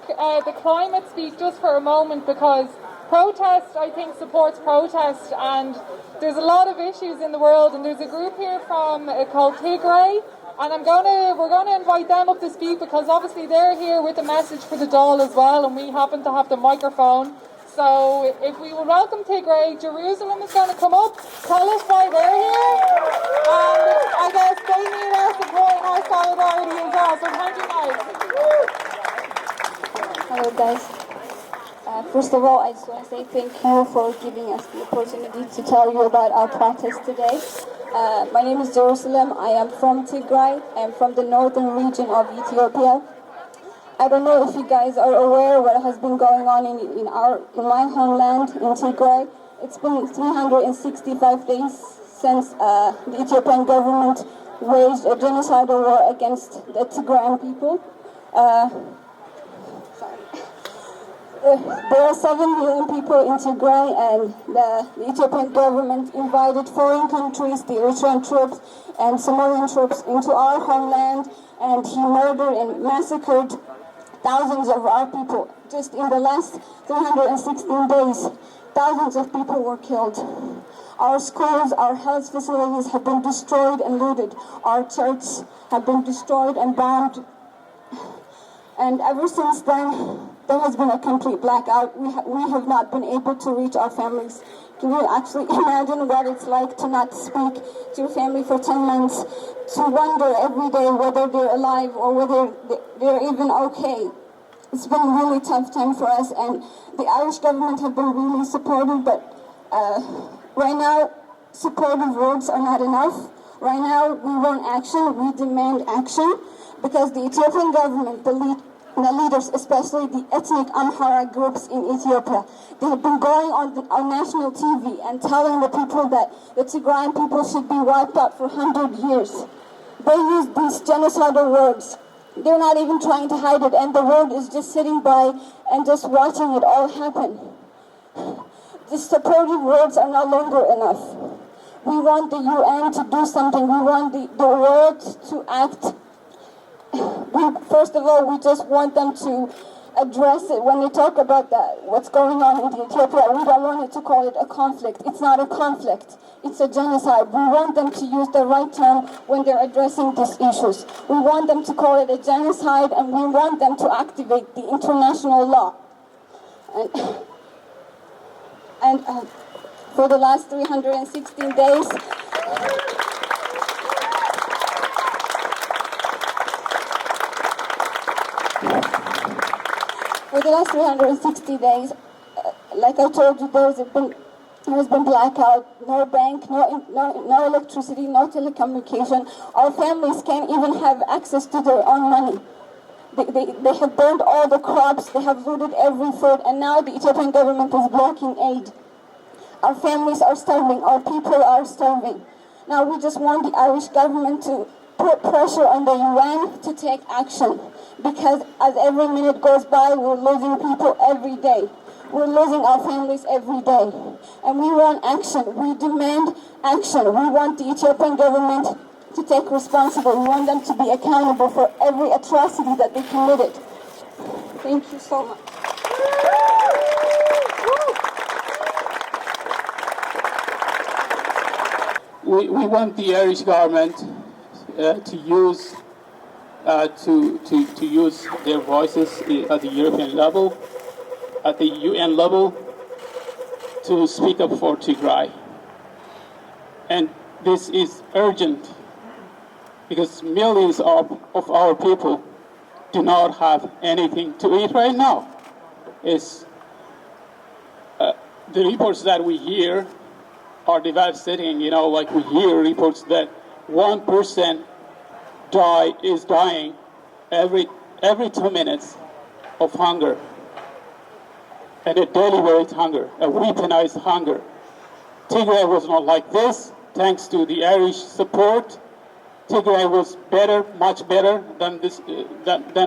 the climate speak just for a moment, because protest, I think, supports protest, and there's a lot of issues in the world, and there's a group here from called Tigray, and we're gonna invite them up to speak, because obviously they're here with a message for the Dáil as well, and we happen to have the microphone. So if we will welcome Tigray, Jerusalem is going to come up, tell us why they're here, and I guess they need our support and our solidarity as well, so thank you guys. Hello guys. First of all, I just want to say thank you for giving us the opportunity to tell you about our protest today. My name is Jerusalem. I am from Tigray. I am from the northern region of Ethiopia. I don't know if you guys are aware what has been going on in my homeland in Tigray. It's been 365 days since the Ethiopian government waged a genocidal war against the Tigrayan people. There are 7 million people in Tigray, and the Ethiopian government invited foreign countries, the Eritrean troops and Somalian troops, into our homeland, and he murdered and massacred thousands of our people. Just in the last 316 days, thousands of people were killed. Our schools, our health facilities have been destroyed and looted. Our churches have been destroyed and bombed. And ever since then, there has been a complete blackout. We have not been able to reach our families. Can you actually imagine what it's like to not speak to your family for 10 months, to wonder every day whether they're alive or whether they're even okay? It's been a really tough time for us, and the Irish government have been really supportive, but right now, supportive words are not enough. Right now, we want action, we demand action, because the Ethiopian government, the leaders, especially the ethnic Amhara groups in Ethiopia, they have been going on national TV and telling the people that the Tigrayan people should be wiped out for 100 years. They use these genocidal words. They're not even trying to hide it, and the world is just sitting by and just watching it all happen. The supportive words are no longer enough. We want the UN to do something. We want the world to act. First of all, we just want them to address it. When they talk about what's going on in Ethiopia, we don't want it to call it a conflict. It's not a conflict. It's a genocide. We want them to use the right term when they're addressing these issues. We want them to call it a genocide, and we want them to activate the international law. And for the last 316 days, for the last 360 days, like I told you, there has been blackout, no bank, no electricity, no telecommunication. Our families can't even have access to their own money. They have burned all the crops, they have looted every food, and now the Ethiopian government is blocking aid. Our families are starving, our people are starving. Now we just want the Irish government to put pressure on the UN to take action, because as every minute goes by, we're losing people every day. We're losing our families every day. And we want action. We demand action. We want the Ethiopian government to take responsibility. We want them to be accountable for every atrocity that they committed. Thank you so much. We want the Irish government to use their voices at the European level, at the UN level, to speak up for Tigray. And this is urgent, because millions of our people do not have anything to eat right now. The reports that we hear are devastating. Like we hear reports that 1% is dying every 2 minutes of hunger, and a deliberate hunger, a weaponized hunger. Tigray was not like this. Thanks to the Irish support, Tigray was better, much better than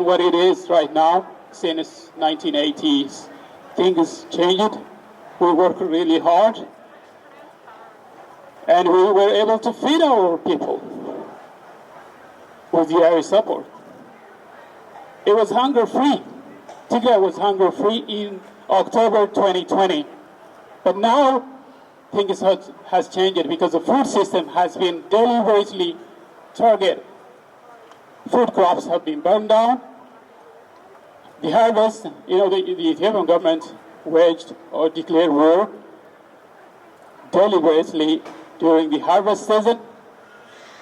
what it is right now. Since 1980s, things changed. We worked really hard, and we were able to feed our people with the Irish support. It was hunger-free. Tigray was hunger-free in October 2020. But now things has changed because the food system has been deliberately targeted. Food crops have been burned down. The harvest, the Ethiopian government waged or declared war deliberately during the harvest season.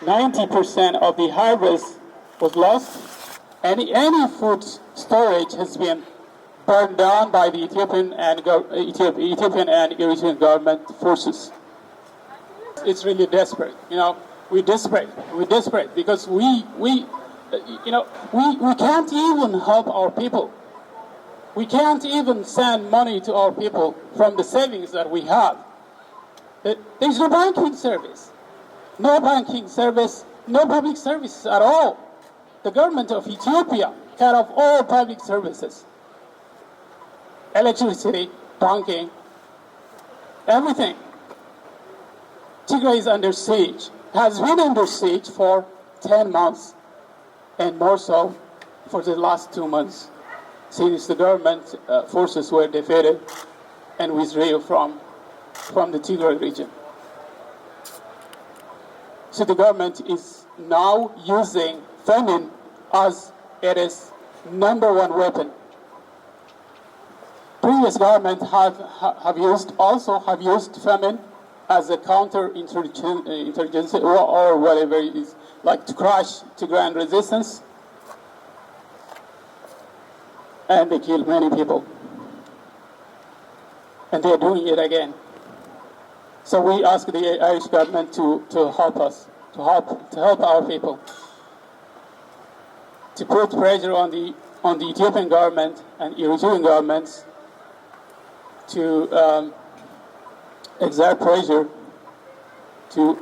90% of the harvest was lost. Any food storage has been burned down by the Ethiopian and Eritrean government forces. It's really desperate. We're desperate because we can't even help our people. We can't even send money to our people from the savings that we have. There's no banking service. No banking service, no public services at all. The government of Ethiopia cut off all public services. Electricity, banking, everything. Tigray is under siege, has been under siege for 10 months, and more so for the last 2 months, since the government forces were defeated and withdrew from the Tigray region. So the government is now using famine as its #1 weapon. Previous governments have used famine as a counter-insurgency or whatever it is, like to crush Tigrayan resistance, and they killed many people. And they're doing it again. So we ask the Irish government to help us, to help our people, to put pressure on the Ethiopian government and Eritrean governments to exert pressure to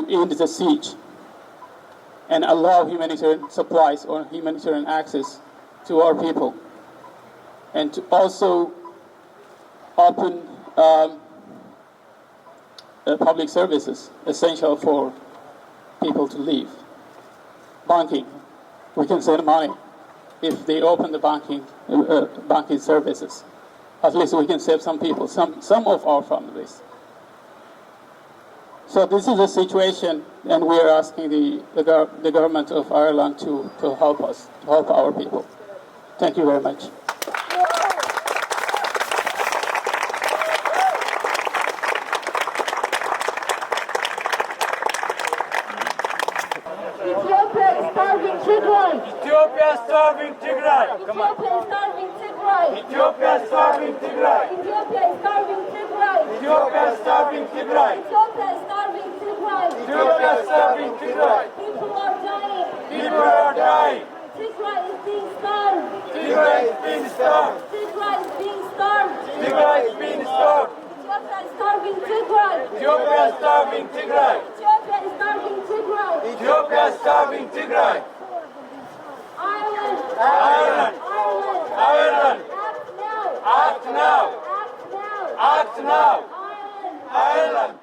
end the siege and allow humanitarian supplies or humanitarian access to our people, and to also open public services essential for people to live. Banking, we can send money if they open the banking services. At least we can save some people, some of our families. So this is the situation, and we are asking the government of Ireland to help us, to help our people. Thank you very much. Ethiopia is starving Tigray. Ethiopia is starving Tigray. Ethiopia is starving Tigray. Ethiopia is starving Tigray. Ethiopia is starving Tigray. Ethiopia is starving Tigray. Ethiopia is starving Tigray. Ethiopia is starving Tigray. People are dying. People are dying. Tigray is being starved. Tigray is being starved. Tigray is being starved. Tigray is being starved. Ethiopia is starving Tigray. Ethiopia is starving Tigray. Ethiopia is starving Tigray. Ethiopia is starving Tigray. Ireland. Ireland. Ireland. Ireland. Act now. Act now. Act now. Act now. Ireland. Ireland.